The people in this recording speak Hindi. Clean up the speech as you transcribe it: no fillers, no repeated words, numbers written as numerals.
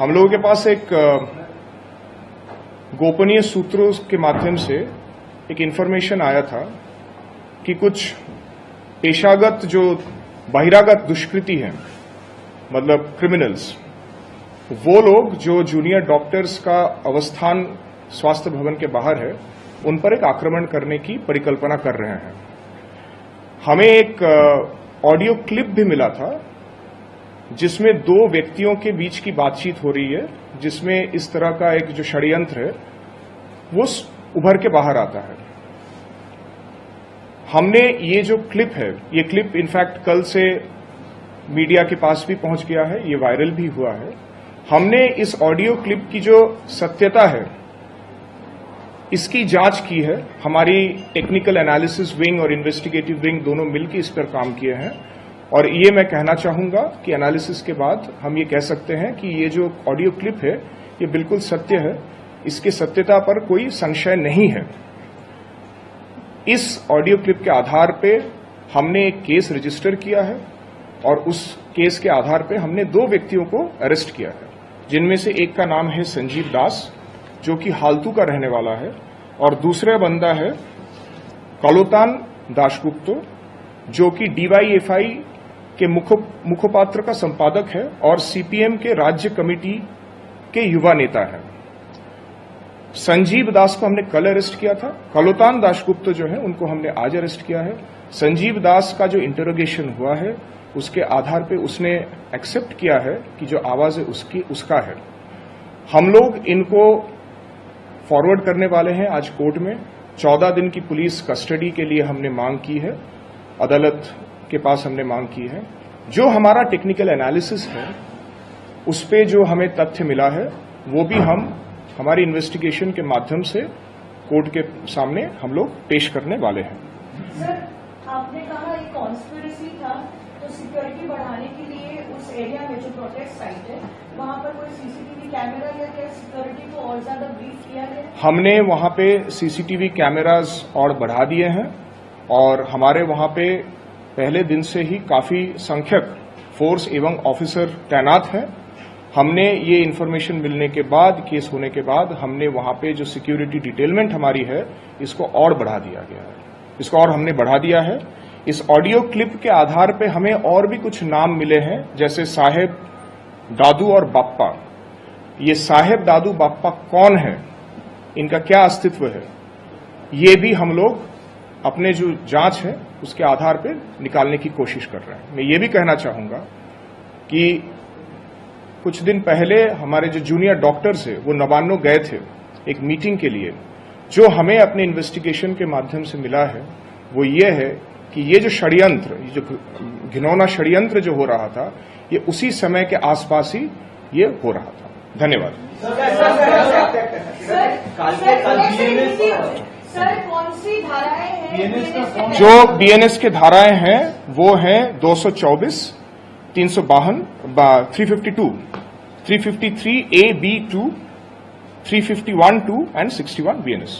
हम लोगों के पास एक गोपनीय सूत्रों के माध्यम से एक इंफॉर्मेशन आया था कि कुछ पेशागत जो बहिरागत दुष्कृति हैं, मतलब क्रिमिनल्स, वो लोग जो जूनियर डॉक्टर्स का अवस्थान स्वास्थ्य भवन के बाहर है, उन पर एक आक्रमण करने की परिकल्पना कर रहे हैं। हमें एक ऑडियो क्लिप भी मिला था जिसमें दो व्यक्तियों के बीच की बातचीत हो रही है, जिसमें इस तरह का एक जो षड्यंत्र है वो उभर के बाहर आता है। हमने ये जो क्लिप है, ये क्लिप इनफैक्ट कल से मीडिया के पास भी पहुंच गया है, ये वायरल भी हुआ है। हमने इस ऑडियो क्लिप की जो सत्यता है इसकी जांच की है। हमारी टेक्निकल एनालिसिस विंग और इन्वेस्टिगेटिव विंग दोनों मिलकर इस पर काम किए हैं और ये मैं कहना चाहूंगा कि एनालिसिस के बाद हम ये कह सकते हैं कि ये जो ऑडियो क्लिप है ये बिल्कुल सत्य है, इसकी सत्यता पर कोई संशय नहीं है। इस ऑडियो क्लिप के आधार पे हमने एक केस रजिस्टर किया है और उस केस के आधार पे हमने दो व्यक्तियों को अरेस्ट किया है, जिनमें से एक का नाम है संजीव दास, जो कि हालतू का रहने वाला है, और दूसरा बंदा है कलोतान दासगुप्तो, जो कि डीवाईएफआई के मुखपात्र का संपादक है और सीपीएम के राज्य कमेटी के युवा नेता है। संजीव दास को हमने कल अरेस्ट किया था, कलोतान दासगुप्तो जो है उनको हमने आज अरेस्ट किया है। संजीव दास का जो इंटरोगेशन हुआ है उसके आधार पे उसने एक्सेप्ट किया है कि जो आवाज है उसका है। हम लोग इनको फॉरवर्ड करने वाले हैं आज कोर्ट में। 14 दिन की पुलिस कस्टडी के लिए हमने मांग की है, अदालत के पास हमने मांग की है। जो हमारा टेक्निकल एनालिसिस है उस पे जो हमें तथ्य मिला है वो भी हम हमारी इन्वेस्टिगेशन के माध्यम से कोर्ट के सामने हम लोग पेश करने वाले हैं। सर, आपने कहा एक कॉन्स्पिरेसी था, तो सिक्योरिटी बढ़ाने के लिए उस एरिया में जो प्रोटेस्ट साइट है वहां पर कोई सीसीटीवी कैमरा या क्या सिक्योरिटी को और ज्यादा ब्रीफ किया गया? हमने वहां पे सीसीटीवी कैमरास और बढ़ा दिए हैं और हमारे वहां पे पहले दिन से ही काफी संख्यक फोर्स एवं ऑफिसर तैनात हैं। हमने ये इन्फॉर्मेशन मिलने के बाद, केस होने के बाद, हमने वहां पे जो सिक्योरिटी डिटेलमेंट हमारी है इसको और बढ़ा दिया गया है, इसको और हमने बढ़ा दिया है। इस ऑडियो क्लिप के आधार पे हमें और भी कुछ नाम मिले हैं, जैसे साहेब, दादू और बाप्पा। ये साहेब, दादू, बाप्पा कौन है, इनका क्या अस्तित्व है, ये भी हम लोग अपने जो जांच है उसके आधार पे निकालने की कोशिश कर रहे हैं। मैं ये भी कहना चाहूंगा कि कुछ दिन पहले हमारे जो जूनियर डॉक्टर्स है वो नवान्नो गए थे एक मीटिंग के लिए। जो हमें अपने इन्वेस्टिगेशन के माध्यम से मिला है वो ये है कि ये जो षड्यंत्र, ये जो घिनौना षड्यंत्र जो हो रहा था, ये उसी समय के आसपास ही ये हो रहा था। धन्यवाद। सर, कौन सी धाराएं हैं? जो बीएनएस के धाराएं हैं वो हैं 224, 352, 352, 353A, B2, 351(2) and 61 BNS।